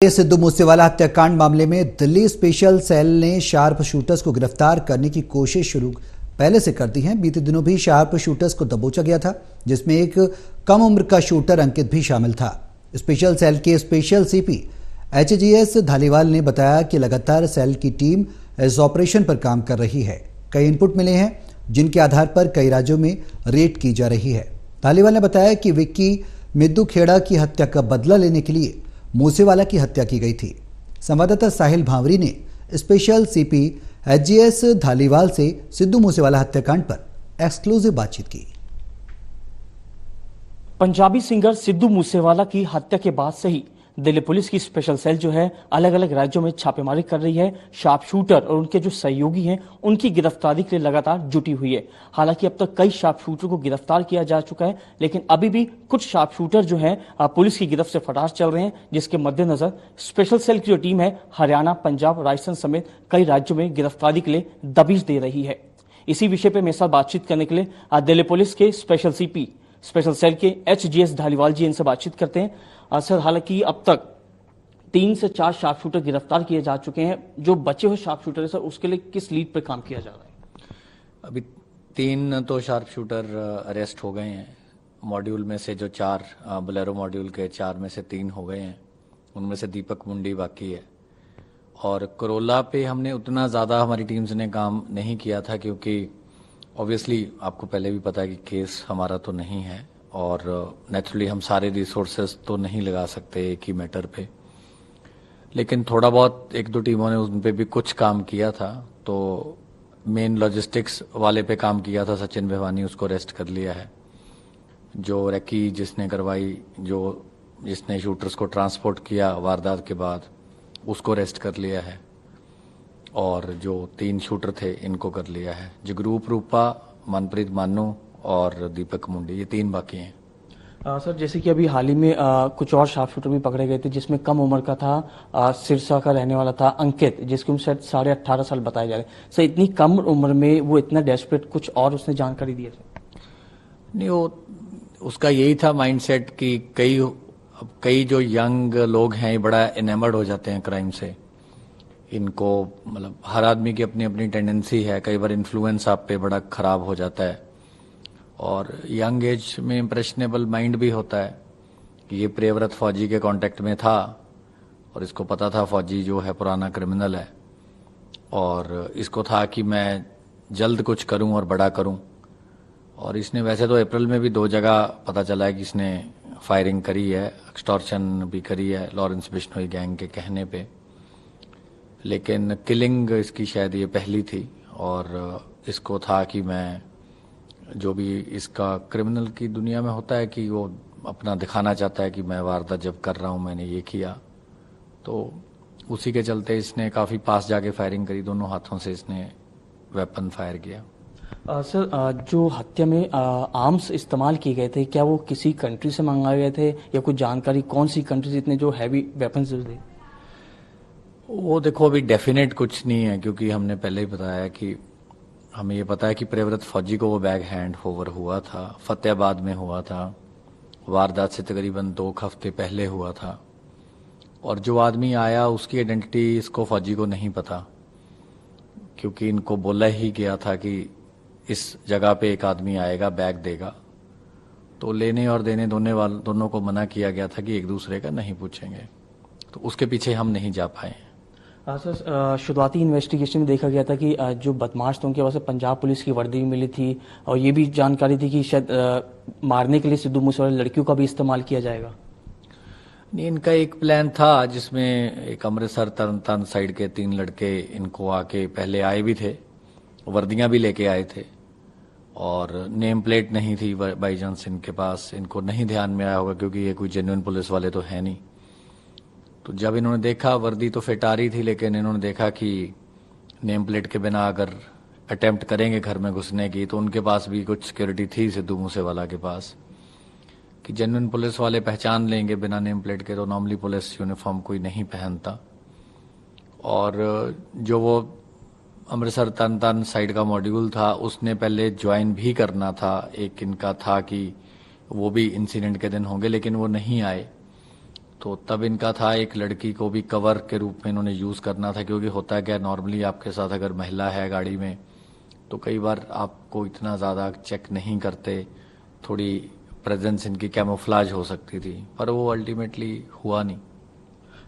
सिद्धू मूसेवाला हत्याकांड मामले में दिल्ली स्पेशल सेल ने शार्प शूटर्स को गिरफ्तार करने की कोशिश शुरू पहले से कर दी है। बीते दिनों भी शार्प शूटर्स को दबोचा गया था, जिसमें एक कम उम्र का शूटर अंकित भी शामिल था। स्पेशल सेल के स्पेशल सीपी HGS धालीवाल ने बताया कि लगातार सेल की टीम इस ऑपरेशन पर काम कर रही है। कई इनपुट मिले हैं जिनके आधार पर कई राज्यों में रेड की जा रही है। धालीवाल ने बताया कि विक्की मिद्दू खेड़ा की हत्या का बदला लेने के लिए मूसेवाला की हत्या की गई थी। संवाददाता साहिल भांवरी ने स्पेशल सीपी HGS धालीवाल से सिद्धू मूसेवाला हत्याकांड पर एक्सक्लूसिव बातचीत की। पंजाबी सिंगर सिद्धू मूसेवाला की हत्या के बाद से ही दिल्ली पुलिस की स्पेशल सेल जो है अलग अलग राज्यों में छापेमारी कर रही है। शार्प शूटर और उनके जो सहयोगी हैं उनकी गिरफ्तारी के लिए लगातार जुटी हुई है। हालांकि अब तक कई शार्प शूटर को गिरफ्तार किया जा चुका है, लेकिन अभी भी कुछ शार्प शूटर जो हैं पुलिस की गिरफ्त से फरार चल रहे हैं, जिसके मद्देनजर स्पेशल सेल की जो टीम है हरियाणा, पंजाब, राजस्थान समेत कई राज्यों में गिरफ्तारी के लिए दबिश दे रही है। इसी विषय पर मेरे साथ बातचीत करने के लिए दिल्ली पुलिस के स्पेशल सीपी स्पेशल सेल के HGS धालीवाल जी इनसे बातचीत करते हैं। सर, हालांकि अब तक 3 से 4 शार्प शूटर गिरफ्तार किए जा चुके हैं। जो बचे हुए शार्प शूटर है सर, उसके लिए किस लीड पर काम किया जा रहा है? अभी 3 तो शार्प शूटर अरेस्ट हो गए हैं। मॉड्यूल में से जो 4 बोलेरो मॉड्यूल के 4 में से 3 हो गए हैं, उनमें से दीपक मुंडी बाकी है। और करोला पे हमने उतना ज़्यादा हमारी टीम्स ने काम नहीं किया था, क्योंकि ऑब्वियसली आपको पहले भी पता है कि केस हमारा तो नहीं है और नेचुरली हम सारे रिसोर्सेज तो नहीं लगा सकते एक ही मैटर पे। लेकिन थोड़ा बहुत 1-2 टीमों ने उन पे भी कुछ काम किया था। तो मेन लॉजिस्टिक्स वाले पे काम किया था सचिन भिवानी, उसको अरेस्ट कर लिया है। जो रेकी जिसने करवाई, जिसने शूटर्स को ट्रांसपोर्ट किया वारदात के बाद, उसको अरेस्ट कर लिया है। और जो 3 शूटर थे इनको कर लिया है। जगरूप रूपा, मनप्रीत मानू और दीपक मुंडी, ये 3 बाकी हैं। सर, जैसे कि अभी हाल ही में कुछ और शार्प शूटर भी पकड़े गए थे, जिसमें कम उम्र का था, सिरसा का रहने वाला था अंकित, जिसकी उम्र शायद 18.5 साल बताए जा रहे हैं। सर, इतनी कम उम्र में वो इतना डेस्परेट, कुछ और उसने जानकारी दी है सर? नहीं, वो उसका यही था माइंडसेट कि कई जो यंग लोग हैं ये बड़ा एनेमर्ड हो जाते हैं क्राइम से। इनको मतलब हर आदमी की अपनी अपनी टेंडेंसी है, कई बार इन्फ्लुएंस आप पे बड़ा खराब हो जाता है। और यंग एज में इम्प्रेशनेबल माइंड भी होता है कि ये प्रियव्रत फौजी के कांटेक्ट में था और इसको पता था फौजी जो है पुराना क्रिमिनल है, और इसको था कि मैं जल्द कुछ करूं और बड़ा करूं। और इसने वैसे तो अप्रैल में भी 2 जगह पता चला है कि इसने फायरिंग करी है, एक्सटॉर्शन भी करी है लॉरेंस बिश्नोई गैंग के कहने पे, लेकिन किलिंग इसकी शायद ये पहली थी। और इसको था कि मैं जो भी इसका क्रिमिनल की दुनिया में होता है कि वो अपना दिखाना चाहता है कि मैं वारदात जब कर रहा हूँ मैंने ये किया, तो उसी के चलते इसने काफ़ी पास जाके फायरिंग करी। दोनों हाथों से इसने वेपन फायर किया। सर, जो हत्या में आर्म्स इस्तेमाल किए गए थे, क्या वो किसी कंट्री से मंगाए गए थे या कुछ जानकारी कौन सी कंट्री से इतने जो हैवी वेपन्स थे? वो देखो, अभी डेफिनेट कुछ नहीं है, क्योंकि हमने पहले ही बताया कि हमें ये पता है कि प्रियव्रत फौजी को वो बैग हैंड ओवर हुआ था, फतेहाबाद में हुआ था, वारदात से तकरीबन 2 हफ्ते पहले हुआ था। और जो आदमी आया उसकी आइडेंटिटी इसको फौजी को नहीं पता, क्योंकि इनको बोला ही गया था कि इस जगह पे एक आदमी आएगा, बैग देगा। तो लेने और देने दोनों को मना किया गया था कि एक दूसरे का नहीं पूछेंगे, तो उसके पीछे हम नहीं जा पाए। सर, शुरुआती इन्वेस्टिगेशन में देखा गया था कि जो बदमाश थे उनके पास पंजाब पुलिस की वर्दी भी मिली थी, और ये भी जानकारी थी कि शायद मारने के लिए सिद्धू मूसेवाला लड़कियों का भी इस्तेमाल किया जाएगा। नहीं, इनका एक प्लान था जिसमें एक अमृतसर तरनतारन साइड के 3 लड़के इनको आके पहले आए भी थे, वर्दियां भी लेके आए थे, और नेम प्लेट नहीं थी बाई चांस इनके पास। इनको नहीं ध्यान में आया होगा क्योंकि ये कोई जेन्युइन पुलिस वाले तो है नहीं। तो जब इन्होंने देखा वर्दी तो फिट आ रही थी, लेकिन इन्होंने देखा कि नेम प्लेट के बिना अगर अटेम्प्ट करेंगे घर में घुसने की, तो उनके पास भी कुछ सिक्योरिटी थी सिद्धू मूसेवाला के पास, कि जेन्युइन पुलिस वाले पहचान लेंगे बिना नेम प्लेट के, तो नॉर्मली पुलिस यूनिफॉर्म कोई नहीं पहनता। और जो वो अमृतसर तरनतारन साइड का मॉड्यूल था उसने पहले ज्वाइन भी करना था। एक इनका था कि वो भी इंसिडेंट के दिन होंगे, लेकिन वो नहीं आए। तो तब इनका था एक लड़की को भी कवर के रूप में इन्होंने यूज़ करना था, क्योंकि होता क्या नॉर्मली आपके साथ अगर महिला है गाड़ी में तो कई बार आपको इतना ज़्यादा चेक नहीं करते, थोड़ी प्रेजेंस इनकी कैमोफ्लाज हो सकती थी, पर वो अल्टीमेटली हुआ नहीं।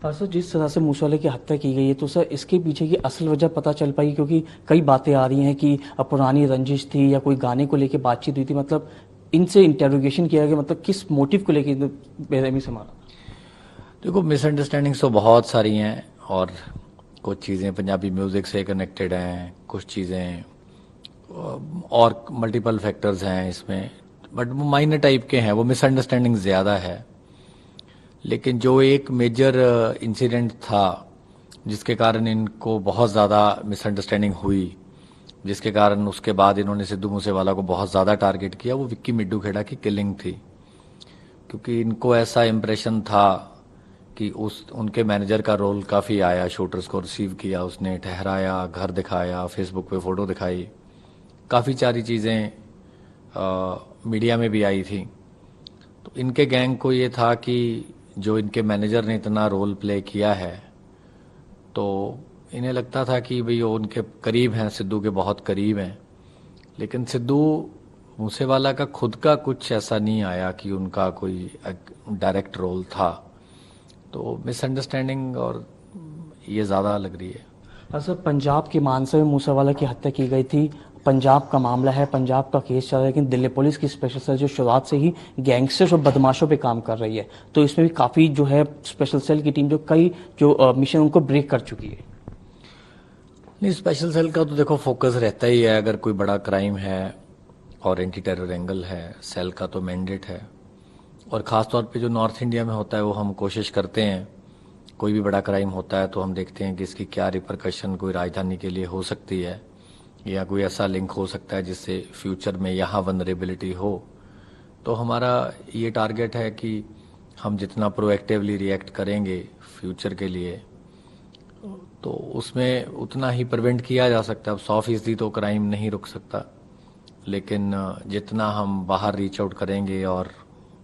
सर जिस तरह से मूसेवाले की हत्या की गई है तो सर इसके पीछे की असल वजह पता चल पाई? क्योंकि कई बातें आ रही हैं कि पुरानी रंजिश थी या कोई गाने को लेकर बातचीत हुई थी, मतलब इनसे इंटेरोगेशन किया गया, मतलब किस मोटिव को लेकर बेरहमी से मारा? देखो, मिसअंडरस्टैंडिंग्स तो बहुत सारी हैं और कुछ चीज़ें पंजाबी म्यूज़िक से कनेक्टेड हैं, कुछ चीज़ें और मल्टीपल फैक्टर्स हैं इसमें, बट वो माइनर टाइप के हैं, वो मिसअंडरस्टैंडिंग ज़्यादा है। लेकिन जो एक मेजर इंसिडेंट था जिसके कारण इनको बहुत ज़्यादा मिसअंडरस्टैंडिंग हुई, जिसके कारण उसके बाद इन्होंने सिद्धू मूसेवाला को बहुत ज़्यादा टारगेट किया, वो विक्की मिड्डू खेड़ा की किलिंग थी। क्योंकि इनको ऐसा इम्प्रेशन था कि उनके मैनेजर का रोल काफ़ी आया, शूटर्स को रिसीव किया, उसने ठहराया, घर दिखाया, फेसबुक पे फ़ोटो दिखाई, काफ़ी सारी चीज़ें मीडिया में भी आई थी। तो इनके गैंग को ये था कि जो इनके मैनेजर ने इतना रोल प्ले किया है, तो इन्हें लगता था कि भाई वो उनके करीब हैं, सिद्धू के बहुत करीब हैं। लेकिन सिद्धू मूसेवाला का खुद का कुछ ऐसा नहीं आया कि उनका कोई डायरेक्ट रोल था, तो मिसअंडरस्टैंडिंग और ये ज़्यादा लग रही है। सर पंजाब के मानसा में मूसेवाला की हत्या की गई थी, पंजाब का मामला है, पंजाब का केस चल रहा है, लेकिन दिल्ली पुलिस की स्पेशल सेल जो शुरुआत से ही गैंगस्टर्स और बदमाशों पे काम कर रही है, तो इसमें भी काफ़ी जो है स्पेशल सेल की टीम जो कई जो मिशन उनको ब्रेक कर चुकी है। नहीं, स्पेशल सेल का तो देखो फोकस रहता ही है, अगर कोई बड़ा क्राइम है और एंटी टेरर एंगल है, सेल का तो मैंडेट है। और ख़ास तौर पे जो नॉर्थ इंडिया में होता है वो हम कोशिश करते हैं, कोई भी बड़ा क्राइम होता है तो हम देखते हैं कि इसकी क्या रिपरकशन कोई राजधानी के लिए हो सकती है, या कोई ऐसा लिंक हो सकता है जिससे फ्यूचर में यहाँ वनरेबिलिटी हो। तो हमारा ये टारगेट है कि हम जितना प्रोएक्टिवली रिएक्ट करेंगे फ्यूचर के लिए, तो उसमें उतना ही प्रिवेंट किया जा सकता है। अब 100% तो क्राइम नहीं रुक सकता, लेकिन जितना हम बाहर रीच आउट करेंगे और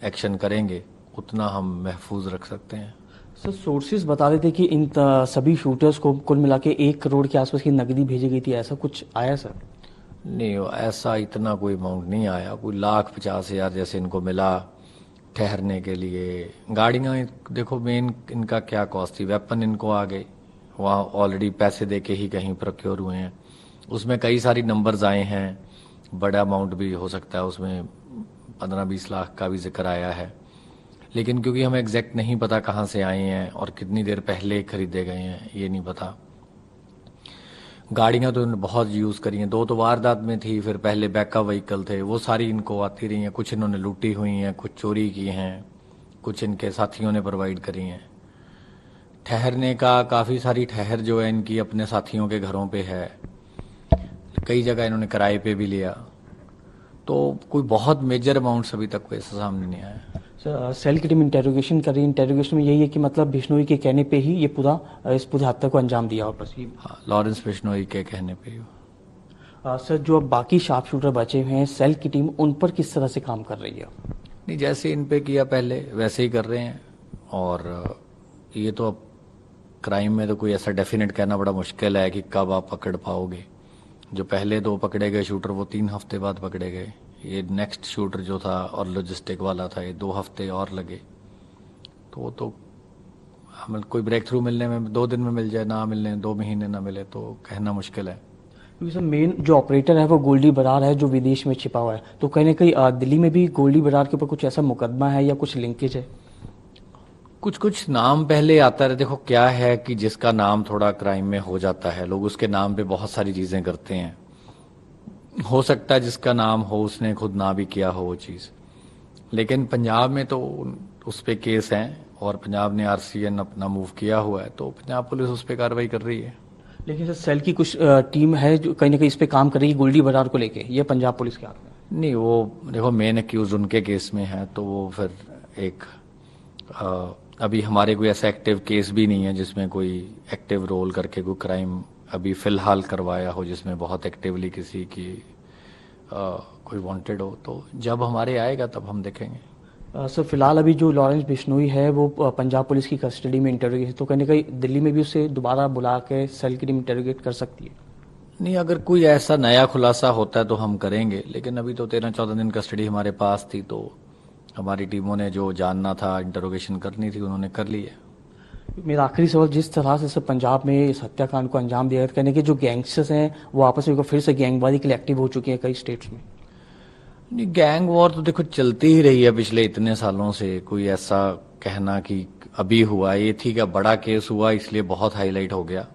एक्शन करेंगे उतना हम महफूज रख सकते हैं। सर सोर्सेज बता रहे थे कि इन सभी शूटर्स को कुल मिला के 1 करोड़ के आसपास की नकदी भेजी गई थी, ऐसा कुछ आया सर? नहीं, ऐसा इतना कोई अमाउंट नहीं आया, कोई 1,50,000 जैसे इनको मिला ठहरने के लिए। गाड़ियाँ देखो, मेन इनका क्या कॉस्ट थी, वेपन इनको आ गए, वहाँ ऑलरेडी पैसे दे के ही कहीं प्रोक्योर हुए हैं, उसमें कई सारी नंबर्स आए हैं, बड़ा अमाउंट भी हो सकता है, उसमें 15-20 लाख का भी जिक्र आया है। लेकिन क्योंकि हमें एग्जैक्ट नहीं पता कहाँ से आए हैं और कितनी देर पहले खरीदे गए हैं, ये नहीं पता। गाड़ियाँ तो इन्होंने बहुत यूज़ करी हैं, 2 तो वारदात में थी, फिर पहले बैकअप व्हीकल थे, वो सारी इनको आती रही हैं, कुछ इन्होंने लूटी हुई हैं, कुछ चोरी की हैं, कुछ इनके साथियों ने प्रोवाइड करी हैं। ठहरने का काफ़ी सारी ठहर जो है इनकी अपने साथियों के घरों पे है, कई जगह इन्होंने किराए पे भी लिया, तो कोई बहुत मेजर अमाउंट्स अभी तक कोई ऐसा सामने नहीं आया। सर सेल की टीम इंटेरोगेशन कर रही है, इंटेरोगेशन में यही है कि मतलब बिश्नोई के कहने पे ही ये इस पूरी हत्या को अंजाम दिया और बस ये। हाँ, लॉरेंस बिश्नोई के कहने पे ही। सर जो अब बाकी शार्प शूटर बचे हुए हैं, सेल की टीम उन पर किस तरह से काम कर रही है? नहीं, जैसे इन पे किया पहले वैसे ही कर रहे हैं, और ये तो अब क्राइम में तो कोई ऐसा डेफिनेट कहना बड़ा मुश्किल है कि कब आप पकड़ पाओगे। जो पहले 2 पकड़े गए शूटर वो 3 हफ्ते बाद पकड़े गए, ये नेक्स्ट शूटर जो था और लॉजिस्टिक वाला था ये 2 हफ्ते और लगे। तो वो तो हमें कोई ब्रेक थ्रू मिलने में 2 दिन में मिल जाए, ना मिलने 2 महीने ना मिले, तो कहना मुश्किल है। क्योंकि सर मेन जो ऑपरेटर है वो गोल्डी बरार है जो विदेश में छिपा हुआ है, तो कहीं ना कहीं दिल्ली में भी गोल्डी बरार के ऊपर कुछ ऐसा मुकदमा है या कुछ लिंकेज है? कुछ नाम पहले आता है। देखो क्या है कि जिसका नाम थोड़ा क्राइम में हो जाता है, लोग उसके नाम पे बहुत सारी चीजें करते हैं। हो सकता है जिसका नाम हो उसने खुद ना भी किया हो वो चीज, लेकिन पंजाब में तो उस पे केस हैं और पंजाब ने आरसीएन अपना मूव किया हुआ है, तो पंजाब पुलिस उस पर कार्रवाई कर रही है। लेकिन सर सेल की कुछ टीम है जो कहीं ना कहीं इस पे काम कर रही है गोल्डी बरार को लेके, ये पंजाब पुलिस के हाथ में? नहीं, वो देखो मेन एक्यूज उनके केस में है, तो वो फिर एक अभी हमारे कोई ऐसा एक्टिव केस भी नहीं है जिसमें कोई एक्टिव रोल करके कोई क्राइम अभी फिलहाल करवाया हो जिसमें बहुत एक्टिवली किसी की कोई वांटेड हो। तो जब हमारे आएगा तब हम देखेंगे। सर फिलहाल अभी जो लॉरेंस बिश्नोई है वो पंजाब पुलिस की कस्टडी में इंटरोगेट है, तो कहीं ना कहीं दिल्ली में भी उसे दोबारा बुला के सेल की टीम इंटरोगेट कर सकती है। नहीं, अगर कोई ऐसा नया खुलासा होता है तो हम करेंगे, लेकिन अभी तो 13-14 दिन कस्टडी हमारे पास थी, तो हमारी टीमों ने जो जानना था, इंटरोगेशन करनी थी, उन्होंने कर ली है। मेरा आखिरी सवाल, जिस तरह से सर पंजाब में इस हत्याकांड को अंजाम दिया गया, कहने के जो गैंगस्टर्स हैं वो आपस में फिर से गैंगवादी के लिए एक्टिव हो चुके हैं कई स्टेट्स में। नहीं, गैंग वॉर तो देखो चलती ही रही है पिछले इतने सालों से। कोई ऐसा कहना कि अभी हुआ, ये ठीक है बड़ा केस हुआ इसलिए बहुत हाईलाइट हो गया,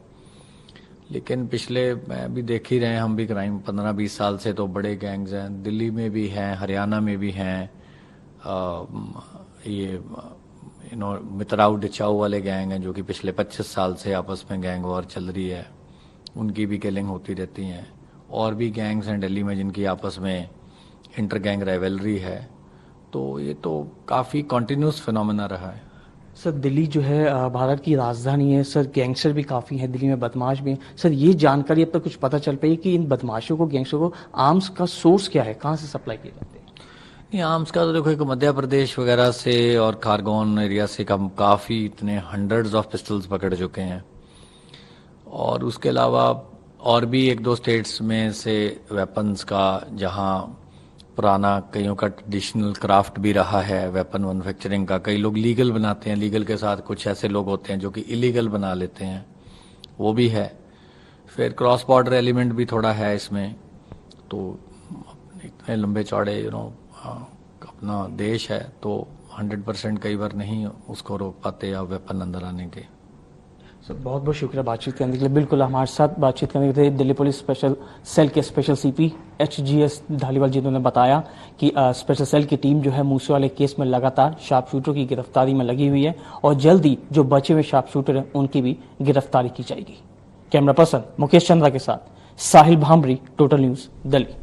लेकिन पिछले मैं भी देख ही रहे हैं, हम भी क्राइम 15-20 साल से तो बड़े गैंग्स हैं, दिल्ली में भी हैं, हरियाणा में भी हैं, ये मितराऊ डिचाऊ वाले गैंग हैं जो कि पिछले 25 साल से आपस में गैंग वॉर चल रही है, उनकी भी किलिंग होती रहती हैं। और भी गैंग्स हैं दिल्ली में जिनकी आपस में इंटर गैंग राइवलरी है, तो ये तो काफ़ी कॉन्टिन्यूस फिनोमेना रहा है। सर दिल्ली जो है भारत की राजधानी है सर, गैंगस्टर भी काफ़ी हैं दिल्ली में, बदमाश भी हैं सर। ये जानकारी अब तक कुछ पता चल पाई कि इन बदमाशों को, गैंगस्टर को आर्म्स का सोर्स क्या है, कहाँ से सप्लाई किए जाते हैं? नहीं, आर्म्स का तो देखो एक मध्य प्रदेश वगैरह से और खारगोन एरिया से कम काफ़ी इतने हंड्रेड्स ऑफ पिस्टल्स पकड़ चुके हैं, और उसके अलावा और भी 1-2 स्टेट्स में से वेपन्स का, जहाँ पुराना कईयों का ट्रेडिशनल क्राफ्ट भी रहा है वेपन मैन्युफैक्चरिंग का, कई लोग लीगल बनाते हैं, लीगल के साथ कुछ ऐसे लोग होते हैं जो कि इलीगल बना लेते हैं, वो भी है। फिर क्रॉस बॉर्डर एलिमेंट भी थोड़ा है इसमें। तो इतने लंबे चौड़े अपना देश है, तो 100% कई बार नहीं उसको रोक पाते या वेपन अंदर आने के। सर बहुत बहुत शुक्रिया बातचीत करने के लिए। बिल्कुल हमारे साथ बातचीत करने के लिए दिल्ली पुलिस स्पेशल सेल के स्पेशल सीपी HGS धालीवाल जी ने बताया कि स्पेशल सेल की टीम जो है मूसे वाले केस में लगातार शार्प शूटर की गिरफ्तारी में लगी हुई है, और जल्दी जो बचे हुए शार्प शूटर हैं उनकी भी गिरफ्तारी की जाएगी। कैमरा पर्सन मुकेश चंद्रा के साथ साहिल भामरी, टोटल न्यूज दिल्ली।